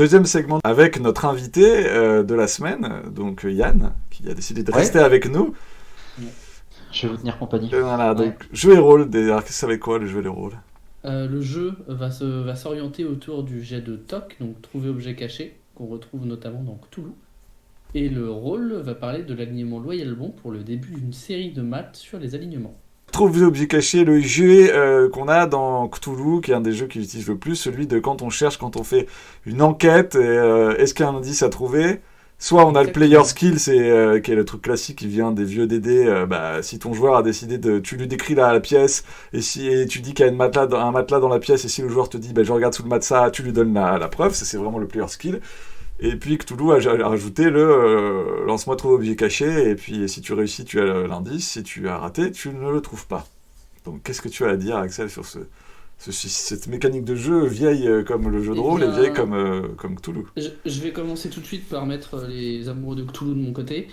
Deuxième segment avec notre invité de la semaine, donc Yann, qui a décidé de rester avec nous. Je vais vous tenir compagnie. Voilà, donc jeu et rôle. Alors, ça va être quoi le jeu et le rôle? Le jeu va s'orienter autour du jet de TOC, donc trouver objet caché, qu'on retrouve notamment dans Cthulhu. Et le rôle va parler de l'alignement loyal bon pour le début d'une série de maths sur les alignements. Trouver objet caché, le jeu qu'on a dans Cthulhu, qui est un des jeux qui utilise le plus, celui de quand on cherche, quand on fait une enquête, est-ce qu'il y a un indice à trouver? Soit on a le player skill, qui est le truc classique qui vient des vieux DD. Si ton joueur a décidé tu lui décris la pièce et tu dis qu'il y a un matelas dans la pièce, et si le joueur te dit je regarde sous le matelas, tu lui donnes la preuve. Ça, c'est vraiment le player skill. Et puis Cthulhu a rajouté le lance-moi trouver objet caché, et puis si tu réussis, tu as l'indice, si tu as raté, tu ne le trouves pas. Donc qu'est-ce que tu as à dire, Axel, sur cette mécanique de jeu vieille comme le jeu de rôle et vieille comme Cthulhu? Je vais commencer tout de suite par mettre les amoureux de Cthulhu de mon côté.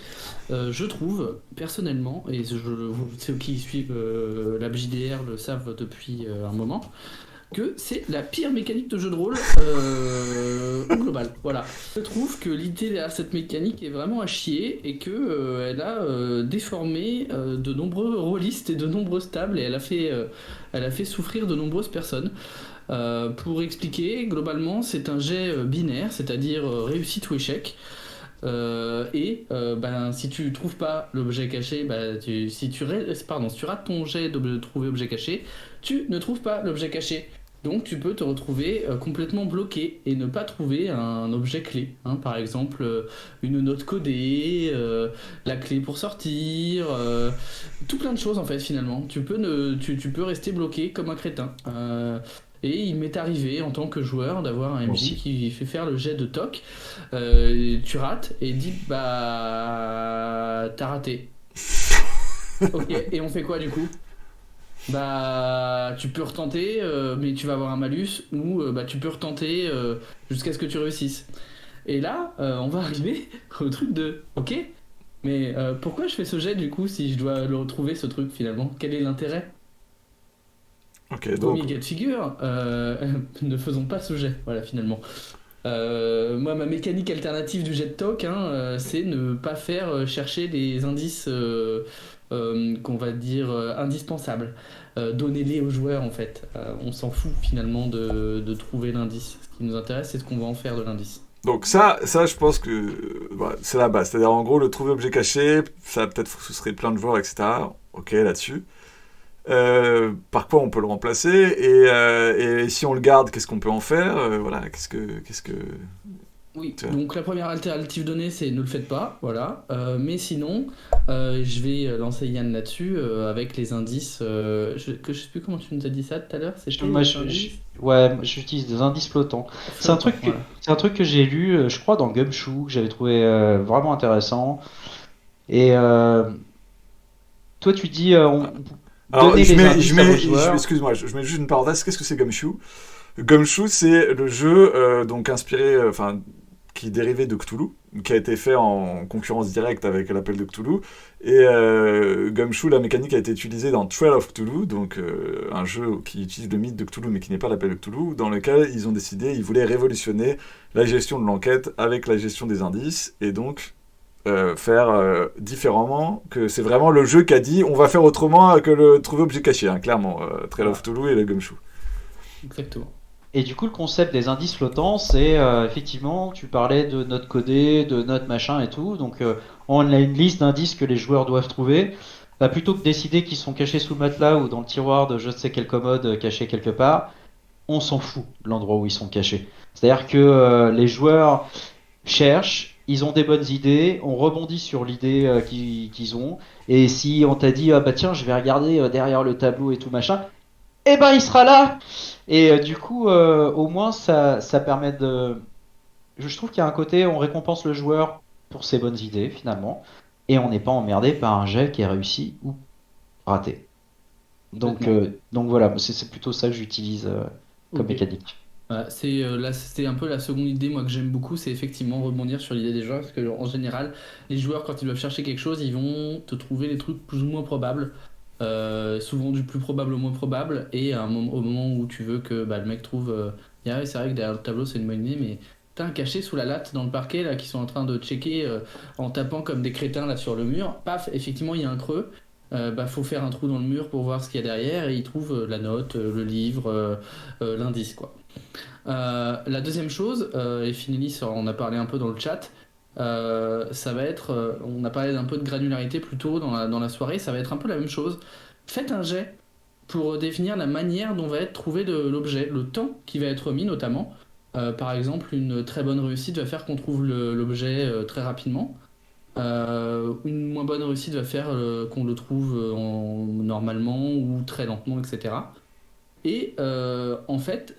Je trouve, personnellement, et ceux qui suivent la JDR le savent depuis un moment, que c'est la pire mécanique de jeu de rôle au global. Voilà. Je trouve que l'idée derrière cette mécanique est vraiment à chier et que elle a déformé de nombreux rôlistes et de nombreuses tables et elle a fait souffrir de nombreuses personnes. Pour expliquer, globalement, c'est un jet binaire, c'est-à-dire réussite ou échec. Si tu trouves pas l'objet caché, si tu rates ton jet de trouver objet caché, tu ne trouves pas l'objet caché. Donc tu peux te retrouver complètement bloqué et ne pas trouver un objet clé. Hein. Par exemple, une note codée, la clé pour sortir, tout plein de choses en fait finalement. Tu peux rester bloqué comme un crétin. Et il m'est arrivé en tant que joueur d'avoir un MJ qui fait faire le jet de TOC. Tu rates et dit t'as raté. Ok, et on fait quoi du coup? Tu peux retenter, mais tu vas avoir un malus, ou tu peux retenter jusqu'à ce que tu réussisses. Et là, on va arriver au truc de ok, mais pourquoi je fais ce jet du coup si je dois le retrouver ce truc finalement? Quel est l'intérêt? Ok, Premier cas de figure, ne faisons pas ce jet, voilà finalement. Moi, ma mécanique alternative du jet de TOC, c'est ne pas faire chercher des indices qu'on va dire indispensables. Donnez-les aux joueurs en fait. On s'en fout finalement de trouver l'indice. Ce qui nous intéresse, c'est ce qu'on va en faire de l'indice. Donc ça, je pense que c'est la base. C'est-à-dire, en gros, le trouver objet caché, ça peut-être frustrer plein de joueurs, etc. Ok, là-dessus. Par quoi on peut le remplacer, et si on le garde, qu'est-ce qu'on peut en faire, voilà, qu'est-ce que... Oui, donc la première alternative donnée, c'est ne le faites pas, voilà. Mais sinon, je vais lancer Yann là-dessus avec les indices. Je sais plus comment tu nous as dit ça tout à l'heure. Moi, j'utilise des indices flottants. C'est un truc que j'ai lu, je crois, dans Gumshoe, que j'avais trouvé vraiment intéressant. Et toi, tu dis, alors, excuse-moi, je mets juste une parenthèse. Qu'est-ce que c'est Gumshoe? Gumshoe, c'est le jeu donc inspiré, qui est dérivé de Cthulhu, qui a été fait en concurrence directe avec l'appel de Cthulhu. Et Gumshoe, la mécanique a été utilisée dans Trail of Cthulhu, donc un jeu qui utilise le mythe de Cthulhu mais qui n'est pas l'appel de Cthulhu, dans lequel ils voulaient révolutionner la gestion de l'enquête avec la gestion des indices, et donc faire différemment, que c'est vraiment le jeu qui a dit on va faire autrement que le trouver objet caché, clairement, Trail of Cthulhu et le Gumshoe. Exactement. Et du coup, le concept des indices flottants, c'est effectivement, tu parlais de notes codées, de notes machin et tout. Donc, on a une liste d'indices que les joueurs doivent trouver. Plutôt que de décider qu'ils sont cachés sous le matelas ou dans le tiroir de je ne sais quelle commode cachée quelque part, on s'en fout de l'endroit où ils sont cachés. C'est-à-dire que les joueurs cherchent, ils ont des bonnes idées, on rebondit sur l'idée qu'ils ont. Et si on t'a dit, ah bah tiens, je vais regarder derrière le tableau et tout machin, eh ben il sera là. Et du coup, au moins, ça permet de... Je trouve qu'il y a un côté, on récompense le joueur pour ses bonnes idées, finalement, et on n'est pas emmerdé par un jet qui est réussi ou raté. Donc voilà, c'est plutôt ça que j'utilise comme mécanique. Voilà, c'est un peu la seconde idée moi que j'aime beaucoup, c'est effectivement rebondir sur l'idée des joueurs, parce que en général, les joueurs quand ils doivent chercher quelque chose, ils vont te trouver des trucs plus ou moins probables. Souvent du plus probable au moins probable, et au moment où tu veux que le mec trouve c'est vrai que derrière le tableau c'est une bonne idée, mais t'as un cachet sous la latte dans le parquet là, qui sont en train de checker en tapant comme des crétins là sur le mur. Paf, effectivement, il y a un creux. Faut faire un trou dans le mur pour voir ce qu'il y a derrière et ils trouvent la note, le livre, l'indice quoi. La deuxième chose, et Finelis on a parlé un peu dans le chat, ça va être, on a parlé d'un peu de granularité plus tôt dans la soirée, ça va être un peu la même chose. Faites un jet pour définir la manière dont va être trouvé l'objet, le temps qui va être mis notamment. Par exemple, une très bonne réussite va faire qu'on trouve l'objet très rapidement. Une moins bonne réussite va faire qu'on le trouve normalement ou très lentement, etc. Et en fait,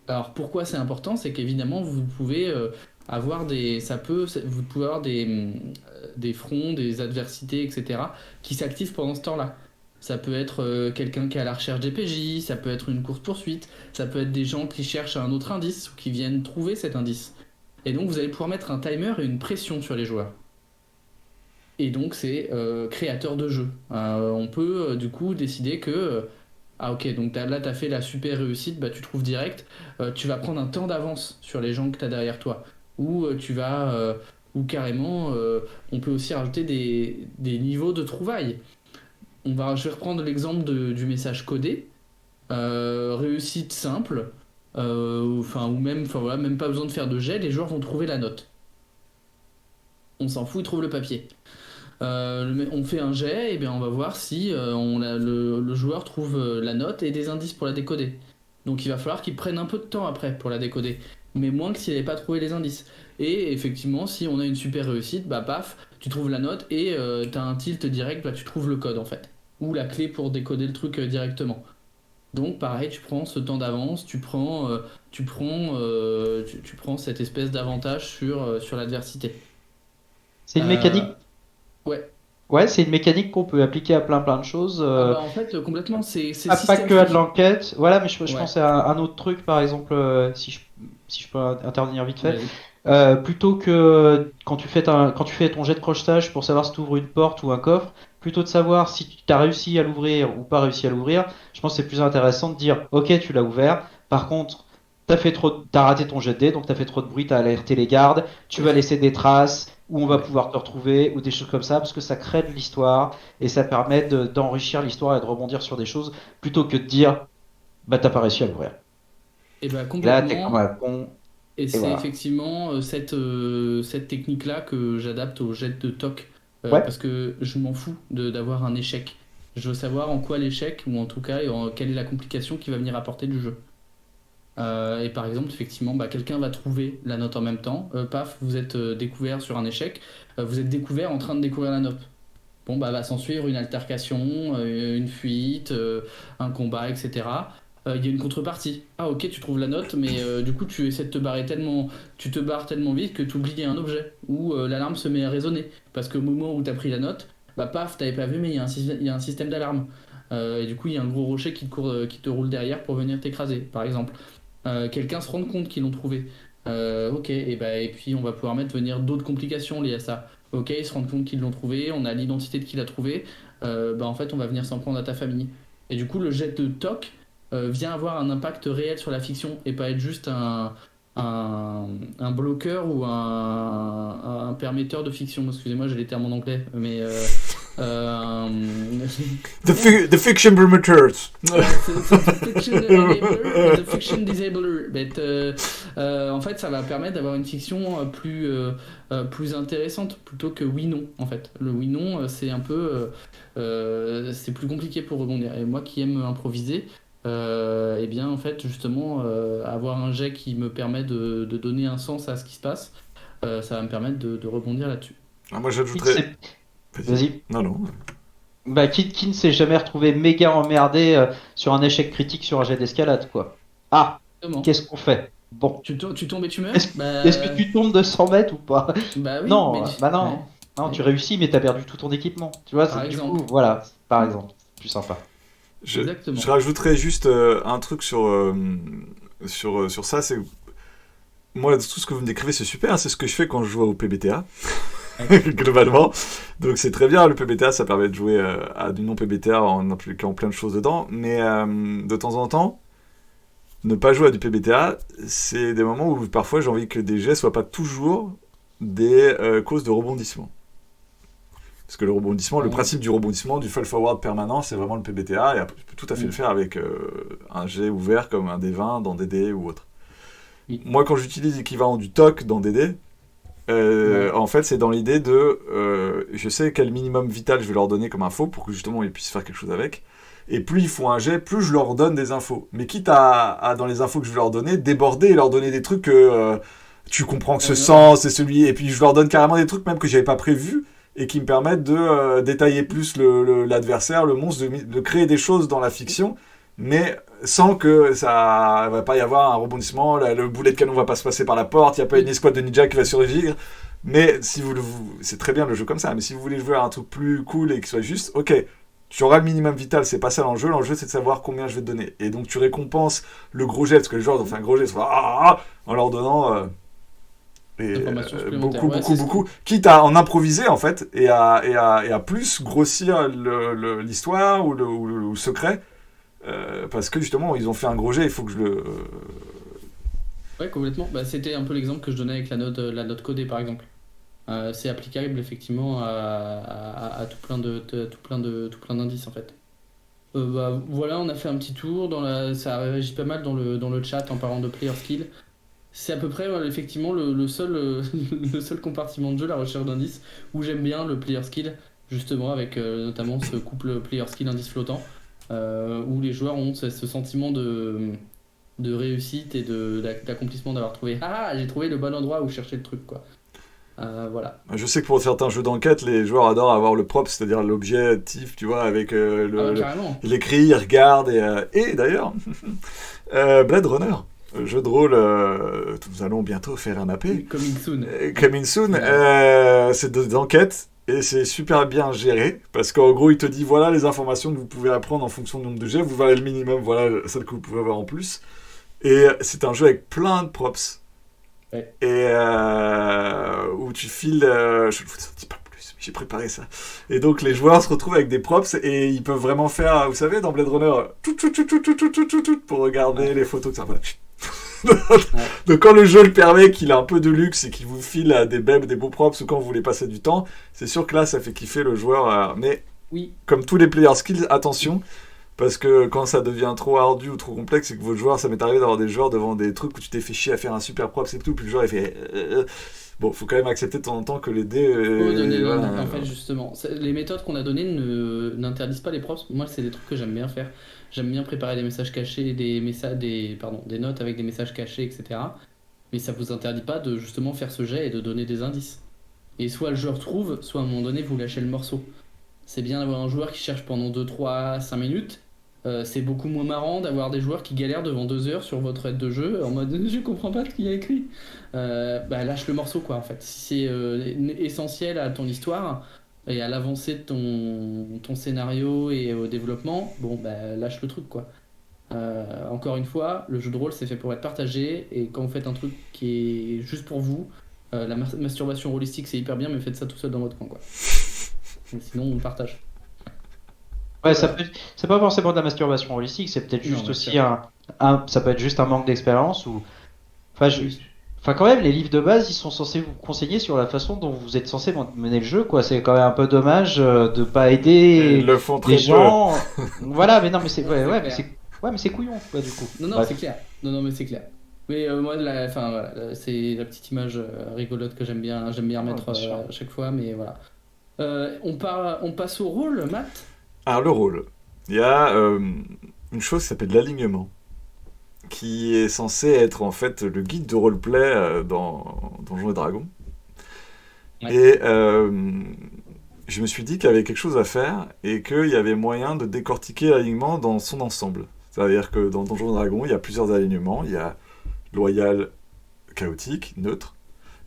alors pourquoi c'est important, c'est qu'évidemment vous pouvez avoir vous pouvez avoir des fronts, des adversités, etc. qui s'activent pendant ce temps-là. Ça peut être quelqu'un qui est à la recherche des PJ, ça peut être une course-poursuite, ça peut être des gens qui cherchent un autre indice ou qui viennent trouver cet indice. Et donc vous allez pouvoir mettre un timer et une pression sur les joueurs. Et donc c'est créateur de jeu. On peut du coup décider que ah ok, donc là t'as fait la super réussite, tu trouves direct, tu vas prendre un temps d'avance sur les gens que t'as derrière toi. Ou ou carrément, on peut aussi rajouter des niveaux de trouvailles. Je vais reprendre l'exemple du message codé. Réussite simple, ou même pas besoin de faire de jet, les joueurs vont trouver la note. On s'en fout, ils trouvent le papier. On fait un jet, et bien on va voir si le joueur trouve la note et des indices pour la décoder. Donc il va falloir qu'il prenne un peu de temps après pour la décoder, mais moins que s'il n'avait pas trouvé les indices. Et effectivement, si on a une super réussite, paf, tu trouves la note et t'as un tilt direct, tu trouves le code en fait, ou la clé pour décoder le truc directement. Donc pareil, tu prends ce temps d'avance, tu prends cette espèce d'avantage sur l'adversité. C'est une mécanique. Ouais. Ouais, c'est une mécanique qu'on peut appliquer à plein de choses. En fait, complètement, c'est pas que à de l'enquête. Voilà, mais je Ouais. pense à un autre truc, par exemple, si je peux intervenir vite fait. Vas-y. Plutôt que quand tu fais ton jet de crochetage pour savoir si tu ouvres une porte ou un coffre, plutôt de savoir si tu as réussi à l'ouvrir ou pas réussi à l'ouvrir, je pense que c'est plus intéressant de dire ok, tu l'as ouvert, par contre t'as raté ton jet de dés, donc t'as fait trop de bruit, t'as alerté les gardes, tu vas laisser des traces où on va pouvoir te retrouver ou des choses comme ça, parce que ça crée de l'histoire et ça permet d'enrichir l'histoire et de rebondir sur des choses plutôt que de dire t'as pas réussi à l'ouvrir. Et Là, t'es complètement. comme un con. Et c'est voilà. effectivement cette technique-là que j'adapte au jet de TOC. Ouais. Parce que je m'en fous d'avoir un échec. Je veux savoir en quoi l'échec, ou en tout cas quelle est la complication qui va venir apporter du jeu. Et par exemple, effectivement, quelqu'un va trouver la note en même temps. Paf, vous êtes découvert sur un échec. Vous êtes découvert en train de découvrir la note. Bon, va s'en suivre une altercation, une fuite, un combat, etc. Il y a une contrepartie. Ah ok, tu trouves la note, mais du coup tu essaies de tu te barres tellement vite que tu oublies un objet, ou l'alarme se met à résonner. Parce qu'au moment où tu as pris la note, paf, t'avais pas vu, mais il y a un système d'alarme. Et du coup, il y a un gros rocher qui te roule derrière pour venir t'écraser, par exemple. Quelqu'un se rend compte qu'ils l'ont trouvé. Ok, et puis on va pouvoir venir d'autres complications liées à ça. Ok, ils se rendent compte qu'ils l'ont trouvé, on a l'identité de qui l'a trouvé. En fait, on va venir s'en prendre à ta famille. Et du coup, le jet de TOC vient avoir un impact réel sur la fiction et pas être juste un bloqueur ou un permetteur de fiction. Excusez-moi, j'ai les termes en anglais, mais The fiction permitters. The fiction disabler. En fait, ça va permettre d'avoir une fiction plus intéressante plutôt que oui/non. En fait, le oui/non, c'est un peu, c'est plus compliqué pour rebondir. Et moi qui aime improviser. En fait, justement, avoir un jet qui me permet de donner un sens à ce qui se passe, ça va me permettre de rebondir là-dessus. Moi, j'ajouterais. Vas-y. Non. Qui ne s'est jamais retrouvé méga emmerdé sur un échec critique sur un jet d'escalade, quoi. Ah, qu'est-ce qu'on fait? Bon. Tu tombes et tu meurs? Est-ce que tu tombes de 100 mètres ou pas? Oui, non, non. Ouais. Non, tu réussis, mais t'as perdu tout ton équipement. Tu vois, par exemple. Du coup, voilà, par exemple, plus sympa. Je rajouterais juste un truc sur ça, c'est moi tout ce que vous me décrivez c'est super, c'est ce que je fais quand je joue au PBTA globalement, donc c'est très bien. Le PBTA ça permet de jouer à du non PBTA en impliquant plein de choses dedans, mais de temps en temps ne pas jouer à du PBTA, c'est des moments où parfois j'ai envie que des jets soient pas toujours des causes de rebondissement. Parce que le rebondissement, le principe du rebondissement, du fall forward permanent, c'est vraiment le PBTA, et tu peux tout à fait le faire avec un jet ouvert comme un D20 dans DD ou autre. Moi, quand j'utilise l'équivalent du TOC dans DD, en fait, c'est dans l'idée de je sais quel minimum vital je vais leur donner comme info pour que justement ils puissent faire quelque chose avec. Et plus ils font un jet, plus je leur donne des infos. Mais quitte à dans les infos que je vais leur donner, déborder et leur donner des trucs que tu comprends que ce sens, c'est celui. Et puis je leur donne carrément des trucs même que j'avais pas prévus et qui me permettent de détailler plus l'adversaire, le monstre, de créer des choses dans la fiction, mais sans que ça va pas y avoir un rebondissement, le boulet de canon va pas se passer par la porte, il y a pas une escouade de ninja qui va survivre. Mais si c'est très bien le jeu comme ça, mais si vous voulez jouer à un truc plus cool et qui soit juste, ok, tu auras le minimum vital, c'est pas ça l'enjeu c'est de savoir combien je vais te donner. Et donc tu récompenses le gros jet, parce que les joueurs ont fait un gros jet, en leur donnant beaucoup, quitte à en improviser en fait, et à plus grossir l'histoire ou le secret, parce que justement ils ont fait un gros jet, il faut que je le... Ouais, complètement. Bah, c'était un peu l'exemple que je donnais avec la note codée par exemple. C'est applicable effectivement à tout plein d'indices en fait. Voilà, on a fait un petit tour ça réagit pas mal dans le chat en parlant de player skill. C'est à peu près effectivement le seul le seul compartiment de jeu, la recherche d'indices, où j'aime bien le player skill, justement avec notamment ce couple player skill indice flottant, où les joueurs ont ce sentiment de réussite et d'accomplissement d'avoir trouvé j'ai trouvé le bon endroit où chercher le truc quoi. Voilà. Je sais que pour certains jeux d'enquête, les joueurs adorent avoir le prop, c'est-à-dire l'objectif, tu vois, avec l'écrit, ils regardent, et d'ailleurs, Blade Runner, jeu de rôle, nous allons bientôt faire un AP. Coming soon. C'est des enquêtes, et c'est super bien géré, parce qu'en gros, il te dit, voilà les informations que vous pouvez apprendre en fonction du nombre de jets, vous voyez le minimum, voilà celles que vous pouvez avoir en plus. Et c'est un jeu avec plein de props. Ouais. Et où tu files, je ne vous dis pas plus, j'ai préparé ça. Et donc les joueurs se retrouvent avec des props et ils peuvent vraiment faire, vous savez, dans Blade Runner, pour regarder les photos que ça va. Donc quand le jeu le permet, qu'il a un peu de luxe et qu'il vous file des beaux props ou quand vous voulez passer du temps, c'est sûr que là ça fait kiffer le joueur. Mais comme tous les player skills, attention. Parce que quand ça devient trop ardu ou trop complexe, et que votre joueur, ça m'est arrivé d'avoir des joueurs devant des trucs où tu t'es fait chier à faire un super props et tout, puis le joueur il fait bon, faut quand même accepter de temps en temps que les dés. En fait, justement, les méthodes qu'on a données n'interdisent pas les props. Moi, c'est des trucs que j'aime bien faire. J'aime bien préparer des messages cachés, des notes avec des messages cachés, etc. Mais ça vous interdit pas de justement faire ce jet et de donner des indices. Et soit le joueur trouve, soit à un moment donné, vous lâchez le morceau. C'est bien d'avoir un joueur qui cherche pendant 2, 3, 5 minutes. C'est beaucoup moins marrant d'avoir des joueurs qui galèrent devant 2 heures sur votre aide de jeu en mode je comprends pas ce qu'il y a écrit. Lâche le morceau quoi en fait. Si c'est essentiel à ton histoire et à l'avancée de ton scénario et au développement, lâche le truc quoi. Encore une fois, le jeu de rôle c'est fait pour être partagé et quand vous faites un truc qui est juste pour vous, la masturbation holistique c'est hyper bien mais faites ça tout seul dans votre coin quoi. Sinon on partage. Ouais, c'est pas forcément de la masturbation holistique, c'est peut-être juste aussi ça peut être juste un manque d'expérience ou, quand même, les livres de base, ils sont censés vous conseiller sur la façon dont vous êtes censé mener le jeu, quoi. C'est quand même un peu dommage de pas aider les gens. Voilà, mais non, mais c'est mais c'est couillon, quoi, du coup. Non, c'est clair. Non, mais c'est clair. Mais moi, c'est la petite image rigolote que j'aime bien remettre à chaque fois, mais voilà. On passe au rôle, Matt. Alors, le rôle. Il y a une chose qui s'appelle l'alignement, qui est censé être en fait le guide de roleplay dans Donjons et Dragons. Ouais. Et je me suis dit qu'il y avait quelque chose à faire et qu'il y avait moyen de décortiquer l'alignement dans son ensemble. C'est-à-dire que dans Donjons et Dragons, il y a plusieurs alignements. Il y a loyal, chaotique, neutre.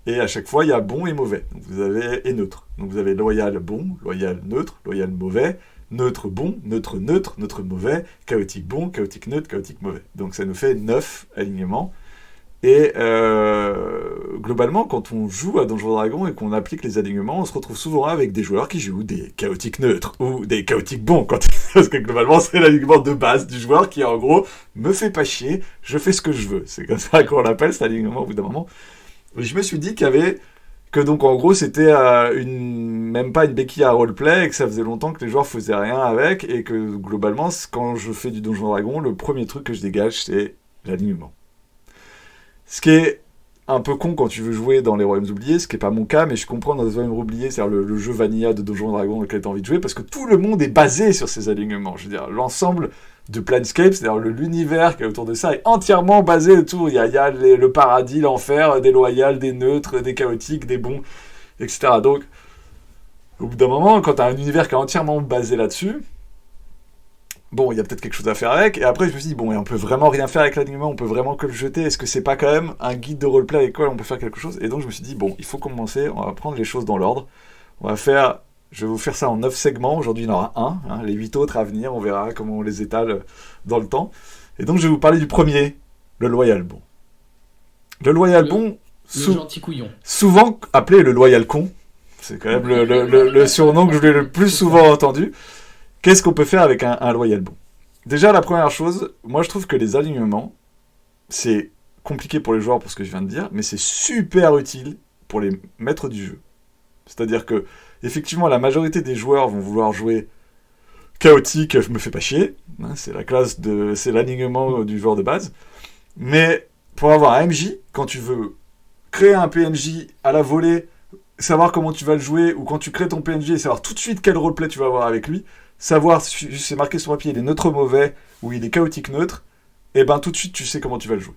Et à chaque fois, il y a bon et mauvais. Donc vous avez et neutre. Donc vous avez loyal bon, loyal neutre, loyal mauvais, neutre bon, neutre neutre, neutre mauvais, chaotique bon, chaotique neutre, chaotique mauvais. Donc ça nous fait 9 alignements. Et globalement, quand on joue à Donjons & Dragons et qu'on applique les alignements, on se retrouve souvent avec des joueurs qui jouent des chaotiques neutres ou des chaotiques bons, parce que globalement, c'est l'alignement de base du joueur qui, en gros, me fait pas chier, je fais ce que je veux. C'est comme ça qu'on l'appelle, cet alignement, au bout d'un moment. Et je me suis dit que donc, en gros, c'était même pas une béquille à roleplay, et que ça faisait longtemps que les joueurs faisaient rien avec, et que, globalement, quand je fais du Donjons & Dragons, le premier truc que je dégage, c'est l'alignement. Ce qui est un peu con quand tu veux jouer dans les Royaumes oubliés, ce qui n'est pas mon cas, mais je comprends dans les Royaumes oubliés, c'est-à-dire le jeu vanilla de Donjons & Dragons auquel tu as envie de jouer, parce que tout le monde est basé sur ces alignements. Je veux dire, l'ensemble de Planescape, c'est-à-dire l'univers qui est autour de ça, est entièrement basé autour. Il y a le paradis, l'enfer, des loyales, des neutres, des chaotiques, des bons, etc. Donc, au bout d'un moment, quand tu as un univers qui est entièrement basé là-dessus, bon, il y a peut-être quelque chose à faire avec. Et après, je me suis dit, bon, et on peut vraiment rien faire avec l'alignement, on peut vraiment que le jeter. Est-ce que c'est pas quand même un guide de roleplay avec quoi on peut faire quelque chose? Et donc, je me suis dit, bon, il faut commencer, on va prendre les choses dans l'ordre. Je vais vous faire ça en 9 segments. Aujourd'hui, il y en aura un. Les 8 autres à venir, on verra comment on les étale dans le temps. Et donc, je vais vous parler du premier, le Loyal Bon. Le Loyal Bon, Le gentil couillon. souvent appelé le Loyal Con. C'est quand même le surnom que je l'ai le plus souvent entendu. Qu'est-ce qu'on peut faire avec un Loyal Bon? Déjà, la première chose, moi je trouve que les alignements, c'est compliqué pour les joueurs pour ce que je viens de dire, mais c'est super utile pour les maîtres du jeu. C'est-à-dire que, effectivement, la majorité des joueurs vont vouloir jouer chaotique, je me fais pas chier, hein, c'est l'alignement du joueur de base. Mais pour avoir un MJ, quand tu veux créer un PNJ à la volée, savoir comment tu vas le jouer, ou quand tu crées ton PNJ et savoir tout de suite quel roleplay tu vas avoir avec lui, savoir si c'est marqué sur papier, il est neutre mauvais ou il est chaotique neutre, et ben tout de suite tu sais comment tu vas le jouer.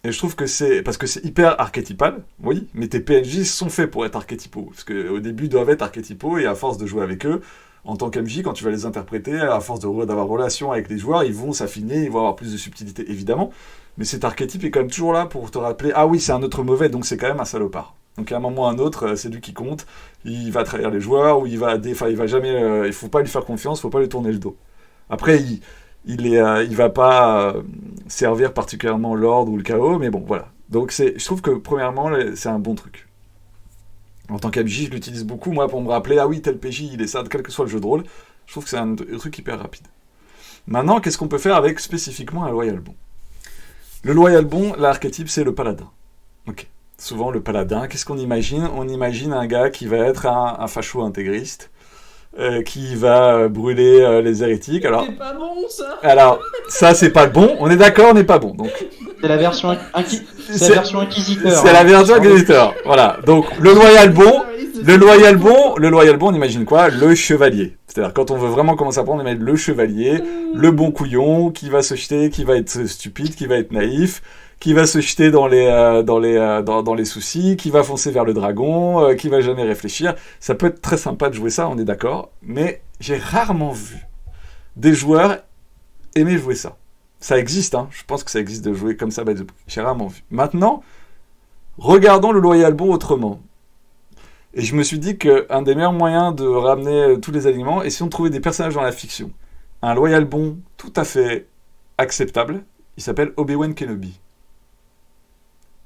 Et je trouve que parce que c'est hyper archétypal, oui, mais tes PNJ sont faits pour être archétypaux, parce qu'au début ils doivent être archétypaux, et à force de jouer avec eux, en tant qu'MJ, quand tu vas les interpréter, à force d'avoir relation avec les joueurs, ils vont s'affiner, ils vont avoir plus de subtilité évidemment, mais cet archétype est quand même toujours là pour te rappeler, ah oui c'est un neutre mauvais, donc c'est quand même un salopard. Donc à un moment ou à un autre, c'est lui qui compte, il va trahir les joueurs, ou il va jamais, il faut pas lui faire confiance, il faut pas lui tourner le dos. Après, il va pas servir particulièrement l'ordre ou le chaos, mais bon, voilà. Donc je trouve que premièrement, c'est un bon truc. En tant qu'MJ, je l'utilise beaucoup, moi, pour me rappeler, ah oui, tel PJ, il est ça, quel que soit le jeu de rôle. Je trouve que c'est un truc hyper rapide. Maintenant, qu'est-ce qu'on peut faire avec spécifiquement un Loyal Bon? Le Loyal Bon, l'archétype, c'est le paladin. Ok. Souvent, le paladin, qu'est-ce qu'on imagine? On imagine un gars qui va être un facho intégriste, qui va brûler les hérétiques. Alors, c'est pas bon, ça! Alors, ça, c'est pas bon. On est d'accord, on n'est pas bon. Donc, c'est la version inquisiteur. C'est la version inquisiteur. Voilà. Donc, le Loyal Bon, on imagine quoi? Le chevalier. C'est-à-dire, quand on veut vraiment commencer à prendre, on imagine le chevalier, le bon couillon, qui va se jeter, qui va être stupide, qui va être naïf, qui va se jeter dans les soucis, qui va foncer vers le dragon, qui va jamais réfléchir. Ça peut être très sympa de jouer ça, on est d'accord, mais j'ai rarement vu des joueurs aimer jouer ça. Ça existe, hein. Je pense que ça existe de jouer comme ça, j'ai rarement vu. Maintenant, regardons le Loyal Bon autrement. Et je me suis dit qu'un des meilleurs moyens de ramener tous les aliments, essayons de trouver des personnages dans la fiction. Un Loyal Bon tout à fait acceptable, il s'appelle Obi-Wan Kenobi.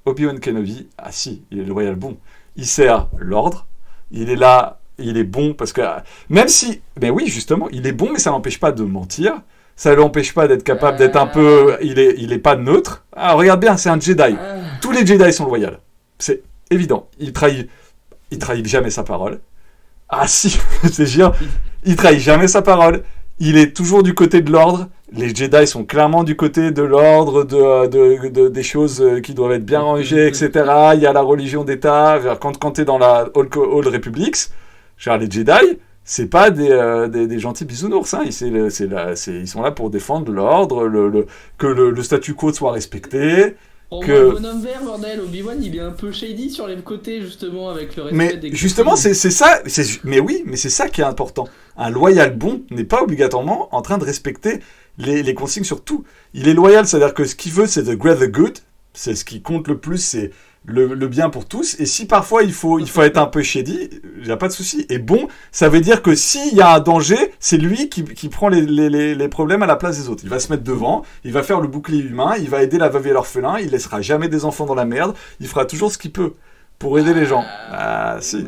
Obi-Wan Kenobi, ah si, il est Loyal Bon. Il sert l'ordre, il est là, il est bon, parce que même si, mais oui, justement, il est bon, mais ça n'empêche pas de mentir, ça ne l'empêche pas d'être capable d'être un peu, il est pas neutre. Ah, regarde bien, c'est un Jedi. Tous les Jedi sont loyaux. C'est évident. Il trahit jamais sa parole. Ah si, c'est sûr, il trahit jamais sa parole. Il est toujours du côté de l'ordre. Les Jedi sont clairement du côté de l'ordre, des choses qui doivent être bien rangées, etc. Il y a la religion d'État. Quand tu es dans la Old Republics, genre les Jedi, c'est pas des gentils bisounours. Hein. Ils sont là pour défendre l'ordre, que le statu quo soit respecté. Le bonhomme vert, bordel, Obi-Wan, il est un peu shady sur les côtés, justement, avec le respect des... Mais justement, c'est ça, mais oui, mais c'est ça qui est important. Un Loyal Bon n'est pas obligatoirement en train de respecter les consignes sur tout. Il est loyal, c'est-à-dire que ce qu'il veut, c'est the greater good, c'est ce qui compte le plus, c'est le bien pour tous, et si parfois il faut être un peu shady, il n'y a pas de souci. Et bon, ça veut dire que s'il y a un danger, c'est lui qui prend les problèmes à la place des autres. Il va se mettre devant, il va faire le bouclier humain, il va aider la veuve et l'orphelin, il laissera jamais des enfants dans la merde, il fera toujours ce qu'il peut. pour aider les gens. Ah, si.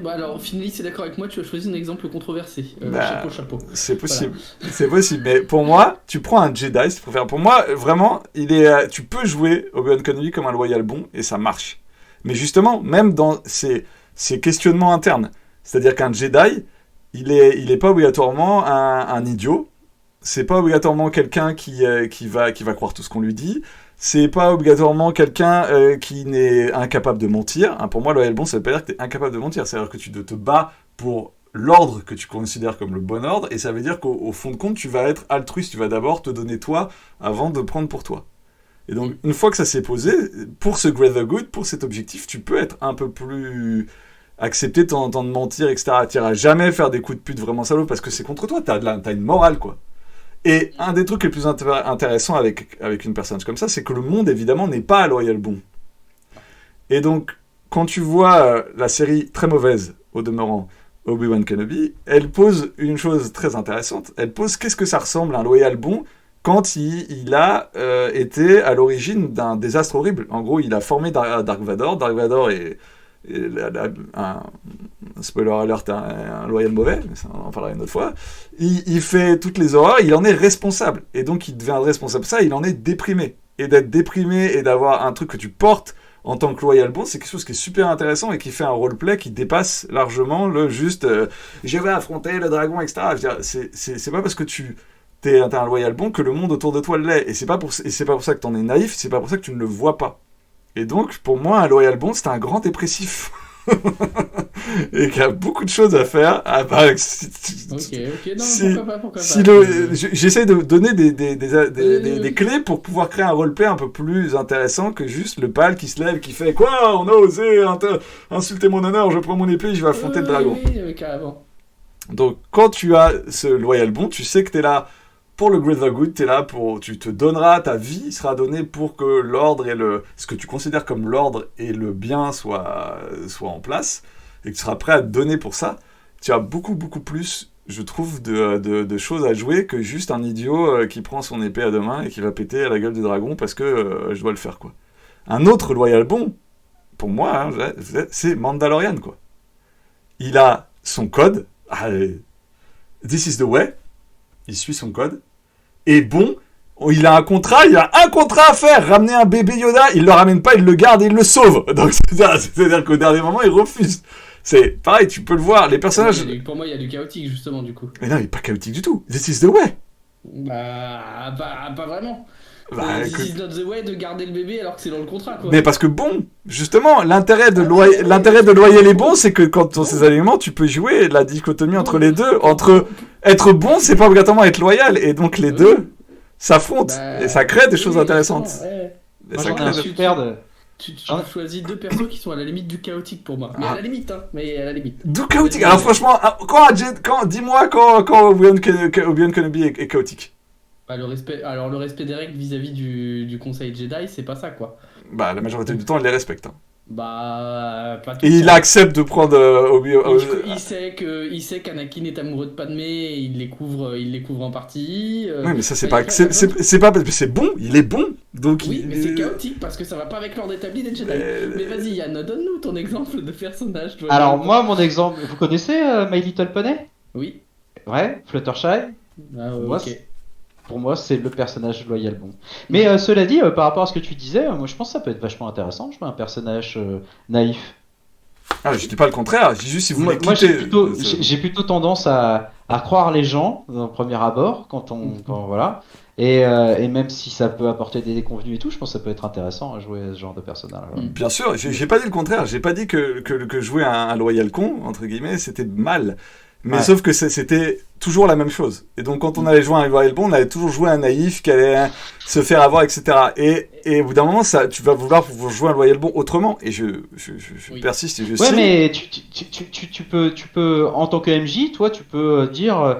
Bah alors, Finley, c'est d'accord avec moi, tu as choisi un exemple controversé. Bah, Chapeau. C'est possible. C'est possible. Mais pour moi, tu prends un Jedi, si tu préfères. Pour moi, vraiment, tu peux jouer Obi-Wan Kenobi comme un loyal bon et ça marche. Mais justement, même dans ces questionnements internes, c'est-à-dire qu'un Jedi, il est pas obligatoirement un idiot. C'est pas obligatoirement quelqu'un qui va croire tout ce qu'on lui dit. C'est pas obligatoirement quelqu'un qui n'est incapable de mentir. Hein, pour moi, loyal bon, ça veut pas dire que tu es incapable de mentir. C'est-à-dire que tu te bats pour l'ordre que tu considères comme le bon ordre. Et ça veut dire qu'au fond de compte, tu vas être altruiste. Tu vas d'abord te donner toi avant de prendre pour toi. Et donc, une fois que ça s'est posé, pour ce greater good, pour cet objectif, tu peux être un peu plus accepter de temps en temps de mentir, etc. Tu n'iras jamais faire des coups de pute vraiment salauds parce que c'est contre toi. T'as une morale, quoi. Et un des trucs les plus intéressants avec une personne comme ça, c'est que le monde, évidemment, n'est pas loyal bon. Et donc, quand tu vois la série très mauvaise, au demeurant, Obi-Wan Kenobi, elle pose une chose très intéressante. Elle pose qu'est-ce que ça ressemble à un loyal bon quand il a été à l'origine d'un désastre horrible. En gros, il a formé Dark Vador. Dark Vador est un spoiler alert, un loyal mauvais, mais ça, on en parlera une autre fois. Il fait toutes les horreurs, il en est responsable. Et donc, il devient responsable de ça, il en est déprimé. Et d'être déprimé et d'avoir un truc que tu portes en tant que loyal bon, c'est quelque chose qui est super intéressant et qui fait un roleplay qui dépasse largement le juste je vais affronter le dragon, etc. Je veux dire, c'est pas parce que t'es un loyal bon que le monde autour de toi l'est. Et c'est pas pour ça que t'en es naïf, c'est pas pour ça que tu ne le vois pas. Et donc, pour moi, un loyal bon, c'est un grand dépressif. Et qu'il y a beaucoup de choses à faire. Ok, non, pourquoi pas. J'essaie de donner des clés pour pouvoir créer un roleplay un peu plus intéressant que juste le pal qui se lève, qui fait « Quoi ? On a osé insulter mon honneur, je prends mon épée, je vais affronter le dragon. » Oui, carrément. Donc, quand tu as ce loyal bon, tu sais que t'es là pour le greater good, t'es là tu te donneras, ta vie sera donnée pour que l'ordre et ce que tu considères comme l'ordre et le bien soient en place, et que tu seras prêt à te donner pour ça. Tu as beaucoup, beaucoup plus, je trouve, de choses à jouer que juste un idiot qui prend son épée à deux mains et qui va péter à la gueule du dragon parce que je dois le faire, quoi. Un autre loyal bon, pour moi, hein, c'est Mandalorian, quoi. Il a son code, this is the way, il suit son code, et bon, il a un contrat à faire, ramener un bébé Yoda, il le ramène pas, il le garde et il le sauve. Donc c'est-à-dire qu'au dernier moment, il refuse. C'est pareil, tu peux le voir, les personnages... Pour moi, il y a du chaotique, justement, du coup. Mais non, il n'est pas chaotique du tout, this is the way. Bah, pas vraiment. This is not the way de garder le bébé alors que c'est dans le contrat, quoi. Mais parce que bon, justement, l'intérêt de loyer les bons, c'est que quand dans ces aliments, tu peux jouer la dichotomie entre les deux. Entre être bon, c'est pas obligatoirement être loyal. Et donc les deux s'affrontent. Et ça crée des choses intéressantes. Ouais. Moi, j'en ai un super de... Tu choisis deux persos qui sont à la limite du chaotique pour moi. Mais à la limite, hein. Mais à la limite. Du chaotique. Alors franchement, dis-moi quand Obi-Wan Kenobi est chaotique. Bah, le respect des règles vis-à-vis du conseil Jedi, c'est pas ça, quoi. Bah, la majorité du temps, il les respecte. Hein. Bah, pas tout. Et il accepte de prendre il sait qu'Anakin est amoureux de Padmé, et il les couvre en partie. Oui, mais ça, c'est pas parce que c'est bon, il est bon. Donc oui, mais c'est chaotique parce que ça va pas avec l'ordre établi des Jedi. Mais vas-y, Yann, donne-nous ton exemple de personnage. Alors, moi, mon exemple, vous connaissez My Little Pony ? Oui. Ouais, Fluttershy. Ok. Pour moi, c'est le personnage loyal bon. Mais cela dit, par rapport à ce que tu disais, moi je pense que ça peut être vachement intéressant. Je vois un personnage naïf. Ah, je dis pas le contraire, je dis juste si vous voulez quitter... j'ai plutôt tendance à croire les gens au premier abord, quand voilà. Et même si ça peut apporter des déconvenus et tout, je pense que ça peut être intéressant à jouer à ce genre de personnage. Bien sûr, j'ai pas dit le contraire, j'ai pas dit que jouer un loyal con, entre guillemets, c'était mal. Mais sauf que c'était toujours la même chose. Et donc, quand on allait jouer un loyal bon, on allait toujours jouer un naïf qui allait se faire avoir, etc. Et au bout d'un moment, tu vas vouloir jouer un loyal bon autrement. Et je persiste et je sais. Ouais, mais tu peux, en tant que MJ, toi, tu peux dire...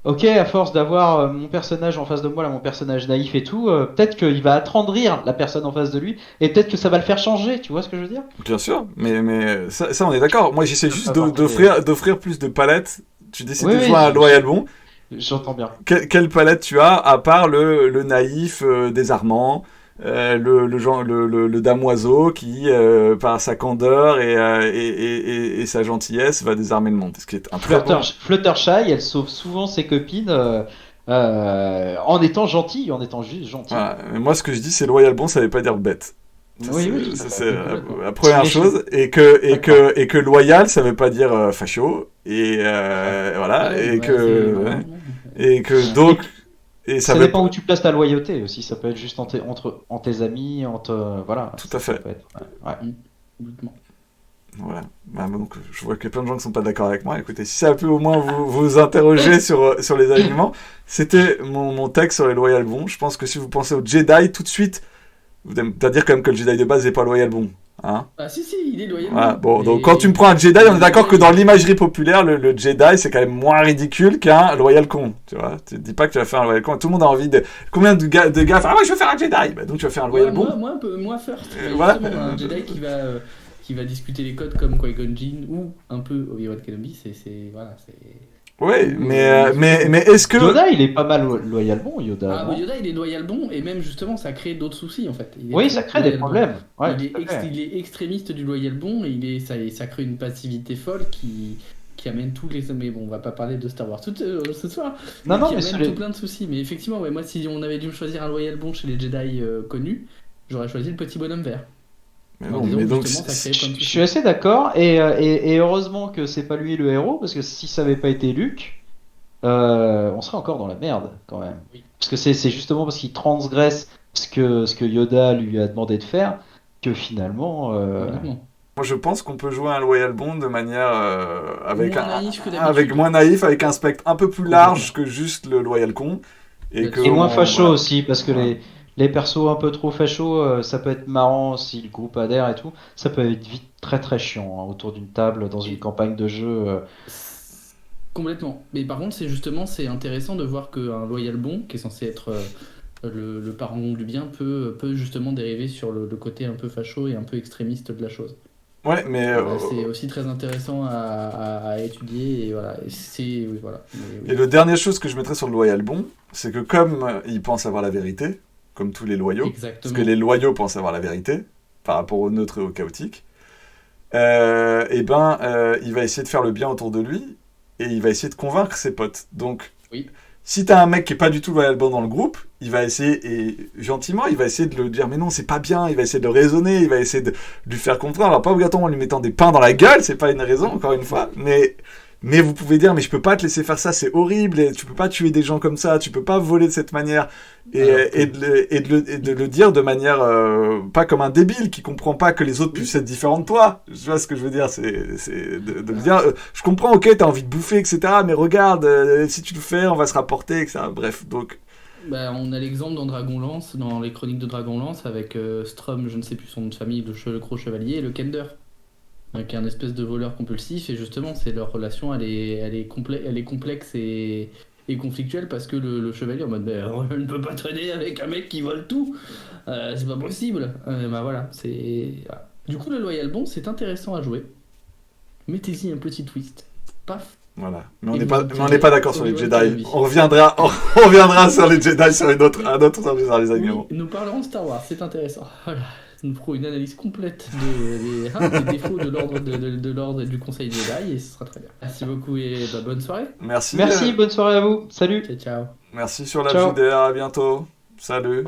Ok, à force d'avoir mon personnage en face de moi, là, mon personnage naïf et tout, peut-être qu'il va attendrir la personne en face de lui, et peut-être que ça va le faire changer, tu vois ce que je veux dire ? Bien sûr, mais ça on est d'accord. Moi j'essaie juste d'offrir plus de palettes. Tu décides de jouer un loyal bon. J'entends bien. Quelle palette tu as, à part le naïf désarmant, le damoiseau qui, par sa candeur et sa gentillesse, va désarmer le monde. Ce qui est un très bon... Fluttershy, elle sauve souvent ses copines en étant gentille, en étant juste gentille. Voilà. Mais moi, ce que je dis, c'est loyal bon, ça veut pas dire bête. Oui, oui, tout à Ça, fait. c'est Complètement. la première Mais chose. Et que loyal, ça veut pas dire facho. Et voilà. Ouais, Et ouais, que... c'est- ouais. Et que donc... Et Ça ça veut dépend pas... où tu places ta loyauté aussi. Ça peut être juste en tes amis, voilà. Tout Ça à fait. peut être, ouais. Complètement. Voilà. Bah, donc, je vois qu'il y a plein de gens qui sont pas d'accord avec moi. Écoutez, si ça peut au moins vous interroger sur les alignements, c'était mon texte sur les loyal bons. Je pense que si vous pensez au Jedi, tout de suite, vous allez me dire quand même que le Jedi de base n'est pas loyal bon. Hein, Ah si, il est loyal. voilà. Bon, Mais- donc quand tu me prends un Jedi, on est d'accord que dans l'imagerie populaire, le Jedi, c'est quand même moins ridicule qu'un loyal con. Tu vois, tu te dis pas que tu vas faire un loyal con. Tout le monde a envie de... Combien de gars font, ah ouais, je veux faire un Jedi. Bah, donc tu vas faire un loyal bon. Moi, un peu, moi first. Voilà. Justement, un Jedi qui va discuter les codes comme Qui-Gon Jinn ou un peu Obi-Wan Kenobi, voilà, c'est... Ouais, mais est-ce que... Yoda, il est pas mal loyal bon, Yoda. Ah, non bah, Yoda, il est loyal bon, et même justement, ça crée d'autres soucis en fait. Il est Oui, très ça crée des loyal bon. problèmes. Ouais, il, tout à fait. il est extrémiste du loyal bon, et ça crée une passivité folle qui amène tous les... Mais bon, on va pas parler de Star Wars ce soir, Non, non, qui mais amène tout plein de soucis. Mais effectivement, ouais, moi, si on avait dû me choisir un loyal bon chez les Jedi connus, j'aurais choisi le petit bonhomme vert. Mais En non, disant mais que donc... justement, ça crée plein de Je soucis. suis assez d'accord, et heureusement que c'est pas lui le héros, parce que si ça avait pas été Luke, on serait encore dans la merde quand même. Oui. Parce que c'est justement parce qu'il transgresse ce que Yoda lui a demandé de faire que finalement. Complètement. Moi, je pense qu'on peut jouer un loyal bond de manière avec Moins naïf que d'habitude. avec moins naïf, avec un spectre un peu plus large que juste le loyal con, et que Et moins on- facho voilà. aussi, parce que Voilà. les persos un peu trop fachos, ça peut être marrant si le groupe adhère et tout. Ça peut être vite très très chiant hein, autour d'une table dans une campagne de jeu. Complètement. Mais par contre, c'est intéressant de voir qu'un loyal bon, qui est censé être le parent du bien, peut justement dériver sur le côté un peu facho et un peu extrémiste de la chose. Ouais, mais C'est aussi très intéressant à étudier, et voilà. Oui, voilà. Mais oui. et le dernière chose que je mettrais sur le loyal bon, c'est que comme il pense avoir la vérité, comme tous les loyaux, parce Exactement. que les loyaux pensent avoir la vérité par rapport au neutre et au chaotique, il va essayer de faire le bien autour de lui et il va essayer de convaincre ses potes. Donc, Oui. si t'as un mec qui est pas du tout loyal bon dans le groupe, il va essayer, et gentiment, il va essayer de le dire, mais non, c'est pas bien, il va essayer de le raisonner, il va essayer de lui faire comprendre. Alors, pas obligatoirement en lui mettant des pains dans la gueule, c'est pas une raison, encore une fois, mais vous pouvez dire, mais je peux pas te laisser faire ça, c'est horrible, et tu peux pas tuer des gens comme ça, tu peux pas voler de cette manière, et de le dire de manière, pas comme un débile qui comprend pas que les autres puissent être différents de toi. Tu vois ce que je veux dire, c'est de me dire, je comprends, ok, t'as envie de bouffer, etc., mais regarde, si tu le fais, on va se rapporter, etc. Bref, donc, Bah, on a l'exemple dans Dragonlance, dans les chroniques de Dragonlance, avec Strom, je ne sais plus son nom de famille, le gros chevalier, et le Kender, qui est un espèce de voleur compulsif, et justement, leur relation, elle est complexe et conflictuelle, parce que le chevalier en mode, je ne peux pas traîner avec un mec qui vole tout, c'est pas possible. Bah voilà, voilà. Du coup, le Loyal Bon, c'est intéressant à jouer. Mettez-y un petit twist. Paf. voilà. Mais on Et n'est vous pas, obtenez mais on n'est pas d'accord sur les Obi-Wan Jedi. Kenobi. On reviendra sur les Jedi sur un autre service dans les Oui, alignements. nous parlerons de Star Wars, c'est intéressant. Voilà. Nous ferons une analyse complète des défauts de l'ordre et du Conseil Jedi, et ce sera très bien. Merci beaucoup et bonne soirée. Merci. Merci, bonne soirée à vous. Salut. Ciao, ciao. Merci sur la Ciao. JDR, à bientôt. Salut.